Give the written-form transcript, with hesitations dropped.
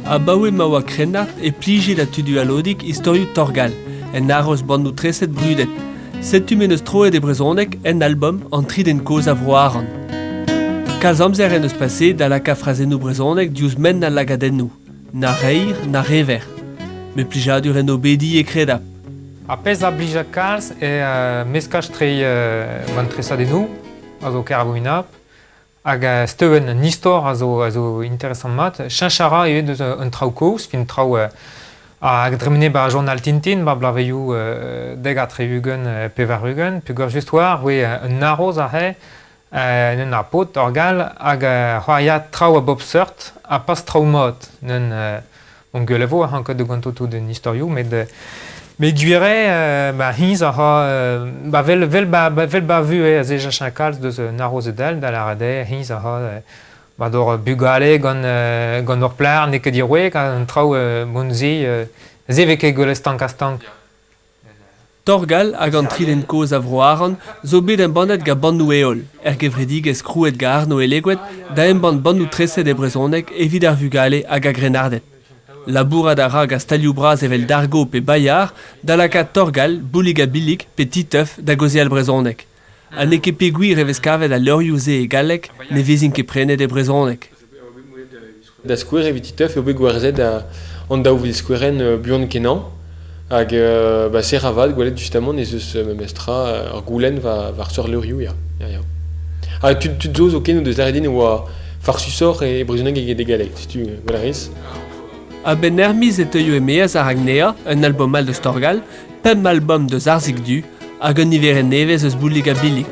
A baoe maoa krenat e plije da tudu alodik historiu Torgal, en aros bannou treset brudet. Setu meneus troet e brezonek en album an triden koz a vroaran. Kalz amzer en eus pase da la ka frazenou brezonek diouz men na lagadennou. Na reir, na rever. Me plijadur en obedi e kredap. A pez a blija kalz meskaj trei vantresadennou, a zo karagoinap, hag steven an istor a zo interesant mat. Chanchara eo deus un trao koz, fin trao hag dremene ba journal Tintin, ba blaveioù deg a trevugen pevarugen, peogwir just war, un aroz a he, nen a pot, Torgal, hag c'hoariat trao a bob seurt, a pas trao mod, nen on gulevo a hanket de gantotou den historiou, met gwire, hiz a vel ba vu a zeja chankalz deus un aroz edel, da la rade, hiz a d'or bugale gant ur plar, ne ket dirouek, un trao bonzi, zevek e golestan kastank. Torgal hag an triden koz a vroaran zo bet en bandet ga bannou eol, gevredig ez krouet ga arno e legwet da en bannou treset e brezonek evit ar vugale hag a grenardet. Labourat a ra ga stalioù braz evel dargo pe bayar da laka Torgal, boulig a bilik pe titeuf da goze al brezonek. Ha ne ket pe gwir evez kavet a leurioù-se e galek ne vezin ket prenet e brezonek. Da skouer evit titeuf eo bet gwerzet an daou vel skoueren buan kenan hag ser avad gwelet justement ne eus memestra ar goulenn va seur leurioù ya. Ha tud zo zo ken o deus laredin oa farsusor e brezonek eget e galek, tu gwellariz. A ben ermiz e teuio emeaz ar Agnea, un album al de Torgal, pem album de Zarzik du, hag un niver en nevez eus boulig a bilik.